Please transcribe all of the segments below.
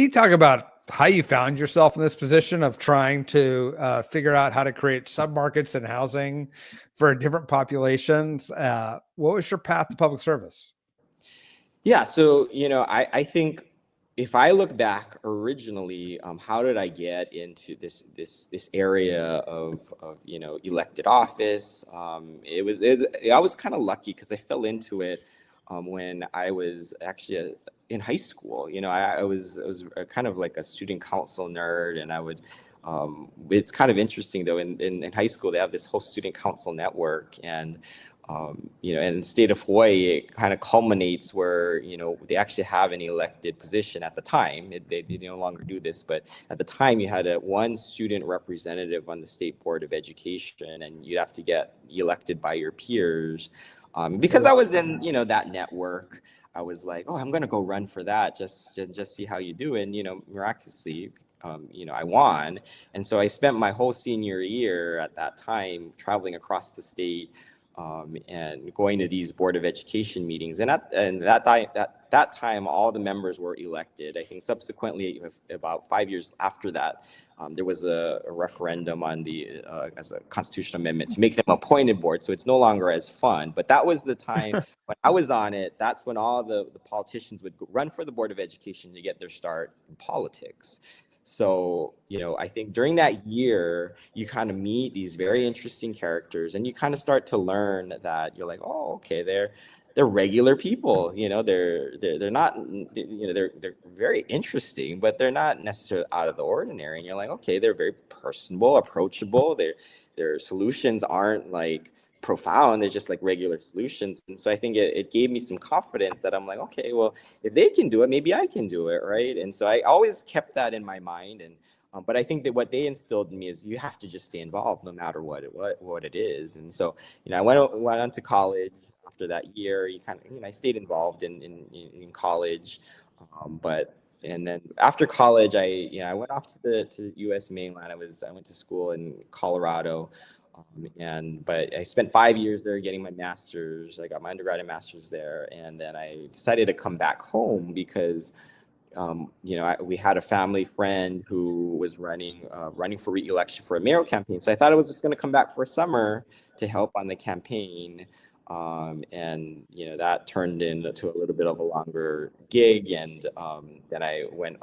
can you talk about how you found yourself in this position of trying to figure out how to create submarkets and housing for different populations? What was your path to public service? Yeah, so I think if I look back originally, how did I get into this area of elected office? I was kind of lucky because I fell into it when I was actually in high school. I was a kind of like a student council nerd, and I would. It's kind of interesting though. In high school, they have this whole student council network, and in the state of Hawaii, it kind of culminates where, they actually have an elected position at the time. They no longer do this, but at the time you had one student representative on the State Board of Education, and you'd have to get elected by your peers. Because I was in, that network, I was like, oh, I'm going to go run for that, just see how you do. And, miraculously, I won. And so I spent my whole senior year at that time traveling across the state, and going to these Board of Education meetings. And at that time, all the members were elected. I think subsequently, about 5 years after that, there was a referendum on as a constitutional amendment to make them appointed board. So it's no longer as fun. But that was the time when I was on it. That's when all the politicians would run for the Board of Education to get their start in politics. So, I think during that year, you kind of meet these very interesting characters, and you kind of start to learn that you're like, oh, okay, they're regular people. They're not, they're very interesting, but they're not necessarily out of the ordinary. And you're like, okay, they're very personable, approachable. Their solutions aren't like profound. They're just like regular solutions. And so I think it gave me some confidence that I'm like, okay, well, if they can do it, maybe I can do it, right? And so I always kept that in my mind. And but I think that what they instilled in me is you have to just stay involved no matter what it is. And so I went on to college after that year. You kind of I stayed involved in college, and then after college, I went off to the U.S. mainland. I went to school in Colorado. But I spent 5 years there getting my master's. I got my undergraduate master's there, and then I decided to come back home because, we had a family friend who was running for re-election for a mayoral campaign. So I thought I was just going to come back for a summer to help on the campaign, and that turned into a little bit of a longer gig, and then I went.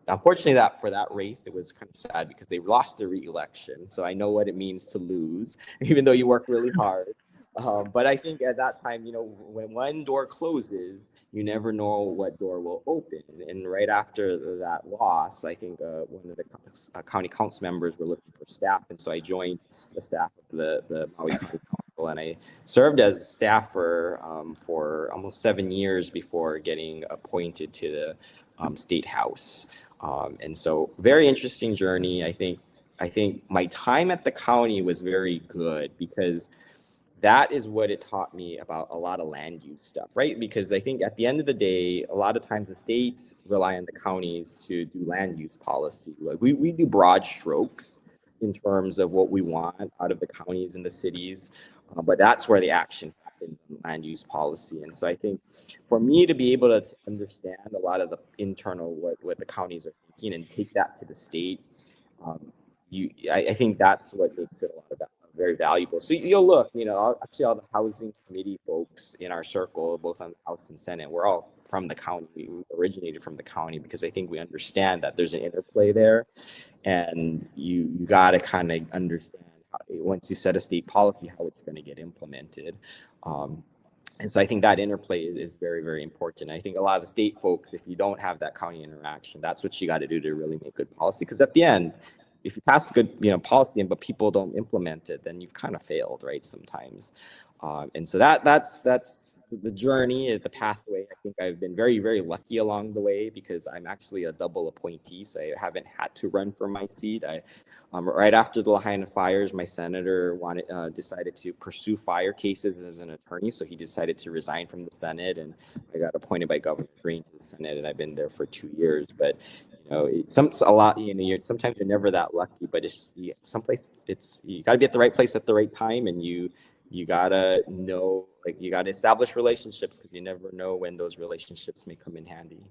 Unfortunately, for that race, it was kind of sad because they lost the re-election. So I know what it means to lose, even though you work really hard. But I think at that time, when one door closes, you never know what door will open. And right after that loss, I think one of the county council members were looking for staff. And so I joined the staff of the Maui County Council. And I served as staffer for almost 7 years before getting appointed to the State House. And so very interesting journey. I think my time at the county was very good because that is what it taught me about a lot of land use stuff, right? Because I think at the end of the day, a lot of times the states rely on the counties to do land use policy. Like we do broad strokes in terms of what we want out of the counties and the cities, but that's where the action happens in land use policy. And so I think for me to be able to understand a lot of the internal what the counties are thinking and take that to the state, I think that's what makes it a lot of very valuable. So you'll look, actually all the housing committee folks in our circle, both on the House and Senate, we're all from the county. We originated from the county because I think we understand that there's an interplay there, and you got to kind of understand once you set a state policy how it's going to get implemented. And so I think that interplay is very, very important. I think a lot of the state folks, if you don't have that county interaction, that's what you got to do to really make good policy. Because at the end, if you pass good, policy, but people don't implement it, then you've kind of failed, right? Sometimes, and so that's the journey, the pathway. I think I've been very, very lucky along the way because I'm actually a double appointee, so I haven't had to run for my seat. Right after the Lahaina fires, my senator decided to pursue fire cases as an attorney, so he decided to resign from the Senate, and I got appointed by Governor Green to the Senate, and I've been there for 2 years, but. Sometimes you're never that lucky, but someplace you got to be at the right place at the right time, and you gotta know, you gotta establish relationships because you never know when those relationships may come in handy.